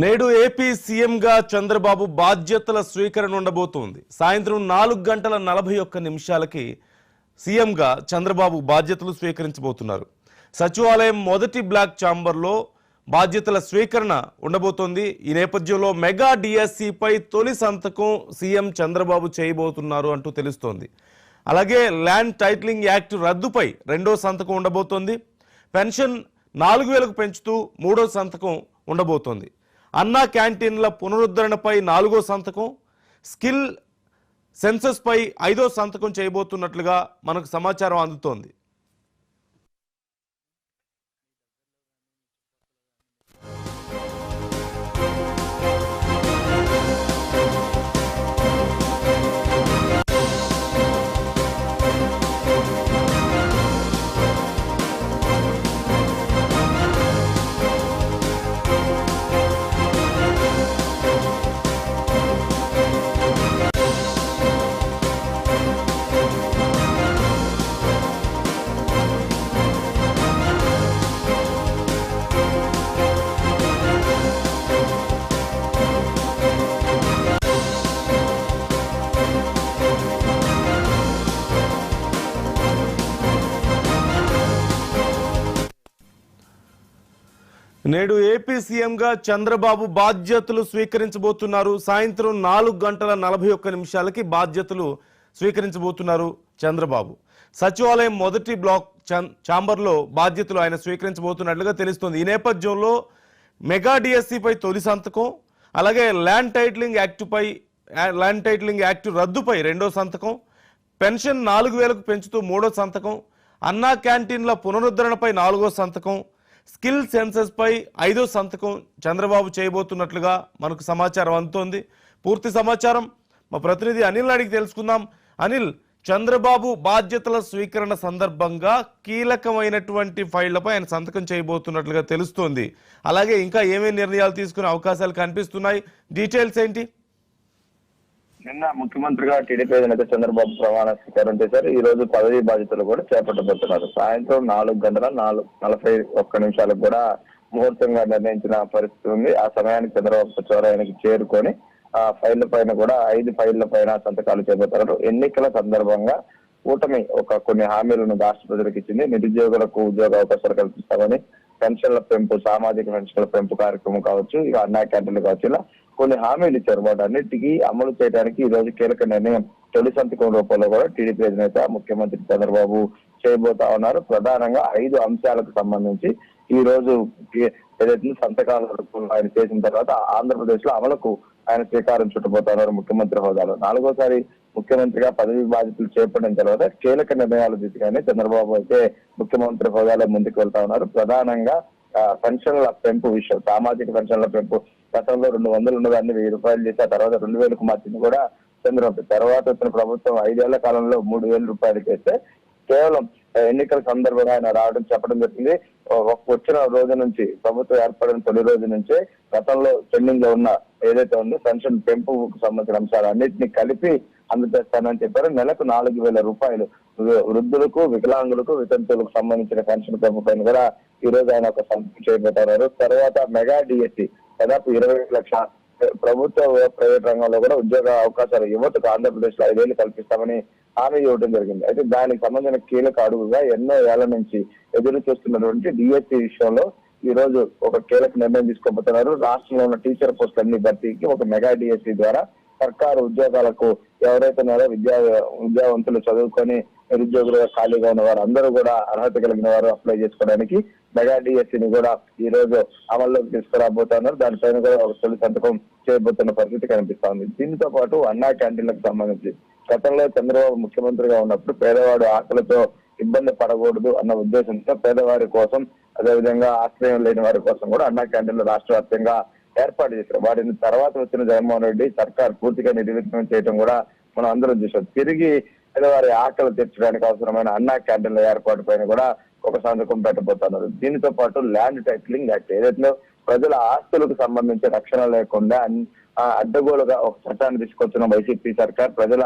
నేడు ఏపీ సీఎంగా చంద్రబాబు బాధ్యతల స్వీకరణ ఉండబోతోంది. సాయంత్రం 4:41 సీఎంగా చంద్రబాబు బాధ్యతలు స్వీకరించబోతున్నారు. సచివాలయం మొదటి బ్లాక్ ఛాంబర్లో బాధ్యతల స్వీకరణ ఉండబోతోంది. ఈ నేపథ్యంలో మెగా డిఎస్సిపై తొలి సంతకం సీఎం చంద్రబాబు చేయబోతున్నారు అంటూ తెలుస్తోంది. అలాగే ల్యాండ్ టైటిలింగ్ యాక్ట్ రద్దుపై రెండో సంతకం ఉండబోతోంది. పెన్షన్ 4,000కు పెంచుతూ మూడో సంతకం ఉండబోతోంది. అన్నా క్యాంటీన్ల పునరుద్ధరణపై 4వ సంతకం, స్కిల్ సెన్సస్ పై 5వ సంతకం చేయబోతున్నట్లుగా మనకు సమాచారం అందుతోంది. నేడు ఏపీ సీఎంగా చంద్రబాబు బాధ్యతలు స్వీకరించబోతున్నారు. సాయంత్రం 4:41 బాధ్యతలు స్వీకరించబోతున్నారు చంద్రబాబు. సచివాలయం మొదటి బ్లాక్ ఛాంబర్లో బాధ్యతలు ఆయన స్వీకరించబోతున్నట్లుగా తెలుస్తోంది. ఈ నేపథ్యంలో మెగా డిఎస్సిపై తొలి సంతకం, అలాగే ల్యాండ్ టైటిలింగ్ యాక్ట్ రద్దుపై రెండో సంతకం, పెన్షన్ 4,000కు పెంచుతూ మూడో సంతకం, అన్నా క్యాంటీన్ల పునరుద్ధరణపై 4వ సంతకం, స్కిల్ సెన్సస్ పై 5వ సంతకం చంద్రబాబు చేయబోతున్నట్లుగా మనకు సమాచారం అందుతోంది. పూర్తి సమాచారం మా ప్రతినిధి అనిల్ అడిగి తెలుసుకుందాం. అనిల్, చంద్రబాబు బాధ్యతల స్వీకరణ సందర్భంగా కీలకమైనటువంటి ఫైళ్లపై ఆయన సంతకం చేయబోతున్నట్లుగా తెలుస్తోంది. అలాగే ఇంకా ఏమేమి నిర్ణయాలు తీసుకునే అవకాశాలు కనిపిస్తున్నాయి? డీటెయిల్స్ ఏంటి? నిన్న ముఖ్యమంత్రిగా టీడీపీ అధినేత చంద్రబాబు ప్రమాణ స్వీకారం చేశారు. ఈ రోజు పదవీ బాధ్యతలు కూడా చేపట్టబోతున్నారు. సాయంత్రం 4:41 కూడా ముహూర్తంగా నిర్ణయించిన పరిస్థితి ఉంది. ఆ సమయానికి చంద్రబాబు సచివాలయానికి చేరుకొని ఆ ఫైళ్ల పైన కూడా 5 ఫైళ్ల పైన సంతకాలు చేపడతారు. ఎన్నికల సందర్భంగా కూటమి కొన్ని హామీలను రాష్ట్ర ప్రజలకు ఇచ్చింది. నిరుద్యోగులకు ఉద్యోగ అవకాశాలు కల్పిస్తామని, పెన్షన్ల పెంపు, సామాజిక పెన్షన్ల పెంపు కార్యక్రమం కావచ్చు, ఇక అన్నా క్యాంటీన్లు కావచ్చు, ఇలా కొన్ని హామీలు ఇచ్చారు. వాటన్నిటికీ అమలు చేయడానికి ఈ రోజు కీలక నిర్ణయం తొలి సంతకం రూపంలో కూడా టీడీపీ అధినేత ముఖ్యమంత్రి చంద్రబాబు చేయబోతా ఉన్నారు. ప్రధానంగా 5 అంశాలకు సంబంధించి ఈ రోజు ఏదైతే సంతకాల రూపంలో ఆయన చేసిన తర్వాత ఆంధ్రప్రదేశ్ లో అమలుకు ఆయన శ్రీకారం చుట్టబోతా ఉన్నారు. ముఖ్యమంత్రి హోదాలో 4వసారి ముఖ్యమంత్రిగా పదవి బాధ్యతలు చేపట్టిన తర్వాత కీలక నిర్ణయాలు తీసుకుని చంద్రబాబు అయితే ముఖ్యమంత్రి హోదాలో ముందుకు వెళ్తా ఉన్నారు. ప్రధానంగా పెన్షన్ల పెంపు విషయం, సామాజిక పెన్షన్ల పెంపు గతంలో 200 ఉన్నదాన్ని 1,000 రూపాయలు చేసి ఆ తర్వాత 2,000కు మార్చింది కూడా చంద్రబాబు. తర్వాత వచ్చిన ప్రభుత్వం 5 ఏళ్ల కాలంలో 3,000 రూపాయలు చేస్తే కేవలం ఎన్నికల సందర్భంగా ఆయన రావడం చెప్పడం జరిగింది. వచ్చిన రోజు నుంచి, ప్రభుత్వం ఏర్పడిన తొలి రోజు నుంచే గతంలో పెండింగ్ లో ఉన్న ఏదైతే ఉందో పెన్షన్ పెంపుకు సంబంధించిన అంశాలు అన్నింటినీ కలిపి అందజేస్తానని చెప్పారు. నెలకు 4,000 రూపాయలు వృద్ధులకు, వికలాంగులకు, వితంతువులకు సంబంధించిన పెన్షన్ పెంపు పైన కూడా ఈ రోజు ఆయన ఒక సంతకం చేయబోతున్నారు. తర్వాత మెగా డిఎస్సి దాదాపు 20 లక్షల ప్రభుత్వ ప్రైవేట్ రంగంలో కూడా ఉద్యోగ అవకాశాలు యువతకు ఆంధ్రప్రదేశ్ లో 5 ఏళ్లు కల్పిస్తామని హామీ ఇవ్వడం జరిగింది. అయితే దానికి సంబంధించిన కీలక అడుగుగా ఎన్నో ఏళ్ల నుంచి ఎదురు చూస్తున్నటువంటి డిఎస్సి విషయంలో ఈ రోజు ఒక కీలక నిర్ణయం తీసుకోబోతున్నారు. రాష్ట్రంలో ఉన్న టీచర్ పోస్టులన్నీ భర్తీకి ఒక మెగా డిఎస్సి ద్వారా సర్కారు ఉద్యోగాలకు ఎవరైతే ఉన్నారో విద్యావంతులు చదువుకొని నిరుద్యోగులుగా ఖాళీగా ఉన్న వారు అందరూ కూడా అర్హత కలిగిన వారు అప్లై చేసుకోవడానికి మెగా డిఎస్సిని కూడా ఈ రోజు అమల్లోకి తీసుకురాబోతున్నారు. దానిపైన కూడా ఒక తొలి సంతకం చేయబోతున్న పరిస్థితి కనిపిస్తా ఉంది. దీంతో పాటు అన్నా క్యాంటీన్లకు సంబంధించి గతంలో చంద్రబాబు ముఖ్యమంత్రిగా ఉన్నప్పుడు పేదవాడు ఆకలితో ఇబ్బంది పడకూడదు అన్న ఉద్దేశంతో పేదవారి కోసం, అదేవిధంగా ఆశ్రయం లేని వారి కోసం కూడా అన్నా క్యాంటీన్లు రాష్ట్ర వ్యాప్తంగా ఏర్పాటు చేశారు. వాటిని తర్వాత వచ్చిన జగన్మోహన్ రెడ్డి సర్కార్ పూర్తిగా నిర్వీర్యం చేయడం కూడా మనం అందరం చూసాం. తిరిగి పేదవారి ఆకలి తీర్చడానికి అవసరమైన అన్నా క్యాంటీన్ల ఏర్పాటు పైన కూడా ఒక సంతకం పెట్టబోతున్నారు. దీనితో పాటు ల్యాండ్ టైటిలింగ్ యాక్ట్ ఏదైతే ప్రజల ఆస్తులకు సంబంధించి రక్షణ లేకుండా అడ్డగోలుగా ఒక చట్టాన్ని తీసుకొచ్చిన వైసీపీ సర్కార్ ప్రజల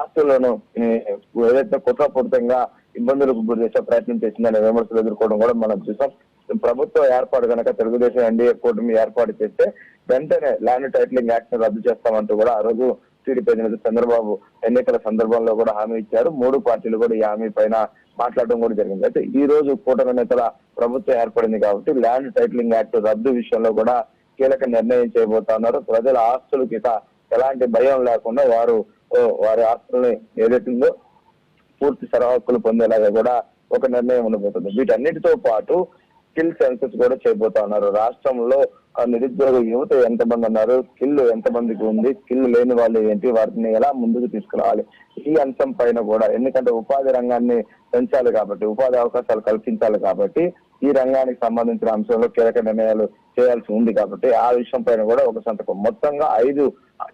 ఆస్తులను ఏదైతే కుట్రపూరితంగా ఇబ్బందులకు గురి చేసే ప్రయత్నం చేసిందనే విమర్శలు ఎదుర్కోవడం కూడా మనం చూసాం. ప్రభుత్వ ఏర్పాటు కనుక తెలుగుదేశం ఎన్డీఏ కూటమి ఏర్పాటు చేస్తే వెంటనే ల్యాండ్ టైటిలింగ్ యాక్ట్ ను రద్దు చేస్తామంటూ కూడా ఆ రోజు టీడీపీ అధినేత చంద్రబాబు ఎన్నికల సందర్భంలో కూడా హామీ ఇచ్చారు. 3 పార్టీలు కూడా ఈ హామీ పైన మాట్లాడడం కూడా జరిగింది. అయితే ఈ రోజు కూటమి నేతల ప్రభుత్వం ఏర్పడింది కాబట్టి ల్యాండ్ టైటిలింగ్ యాక్ట్ రద్దు విషయంలో కూడా కీలక నిర్ణయం చేయబోతా ఉన్నారు. ప్రజల ఆస్తులకి ఎలాంటి భయం లేకుండా వారి ఆస్తుల్ని ఏదైతుందో పూర్తి సర్వహక్కులు పొందేలాగా కూడా ఒక నిర్ణయం ఉండబోతుంది. వీటన్నిటితో పాటు స్కిల్ సెన్సెస్ కూడా చేయబోతా ఉన్నారు. రాష్ట్రంలో నిరుద్యోగ యువత ఎంతమంది ఉన్నారు, స్కిల్ ఎంతమందికి ఉంది, స్కిల్ లేని వాళ్ళు ఏంటి, వాటిని ఎలా ముందుకు తీసుకురావాలి, ఈ అంశం పైన కూడా, ఎందుకంటే ఉపాధి రంగాన్ని పెంచాలి కాబట్టి, ఉపాధి అవకాశాలు కల్పించాలి కాబట్టి ఈ రంగానికి సంబంధించిన అంశంలో కీలక నిర్ణయాలు చేయాల్సి ఉంది కాబట్టి ఆ విషయం పైన కూడా ఒక సంతకం. మొత్తంగా 5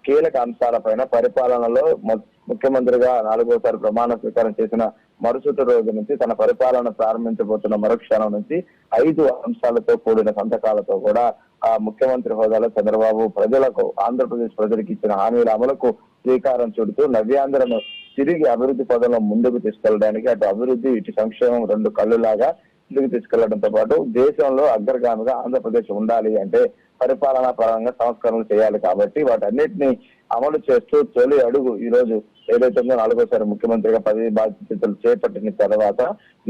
కీలక అంశాలపైన పరిపాలనలో ముఖ్యమంత్రిగా 4వసారి ప్రమాణ స్వీకారం చేసిన మరుసటి రోజు నుంచి తన పరిపాలన ప్రారంభించబోతున్న మరుక్షణం నుంచి 5 అంశాలతో కూడిన సంతకాలతో కూడా ఆ ముఖ్యమంత్రి హోదాలో చంద్రబాబు ప్రజలకు, ఆంధ్రప్రదేశ్ ప్రజలకు ఇచ్చిన హామీల అమలుకు శ్రీకారం చుడుతూ నవ్యాంధ్రను తిరిగి అభివృద్ధి పదంలో ముందుకు తీసుకెళ్లడానికి, అటు అభివృద్ధి ఇటు సంక్షేమం 2 కళ్ళులాగా ముందుకు తీసుకెళ్లడంతో పాటు దేశంలో అగ్రగామిగా ఆంధ్రప్రదేశ్ ఉండాలి అంటే పరిపాలనా పరంగా సంస్కరణలు చేయాలి కాబట్టి వాటన్నిటిని అమలు చేస్తూ తొలి అడుగు ఈ రోజు ఏదైతే 4వసారి ముఖ్యమంత్రిగా పదవి బాధ్యతలు చేపట్టిన తర్వాత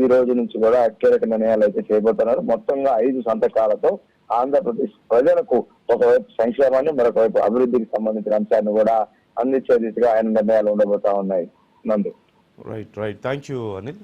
ఈ రోజు నుంచి కూడా కీలక నిర్ణయాలు అయితే చేయబోతున్నారు. మొత్తంగా 5 సంతకాలతో ఆంధ్రప్రదేశ్ ప్రజలకు ఒకవైపు సంక్షేమాన్ని, మరొకవైపు అభివృద్ధికి సంబంధించిన అంశాన్ని కూడా అందించే దిశగా ఆయన నిర్ణయాలు ఉండబోతా ఉన్నాయి. నందు. రైట్. Thank you Anil.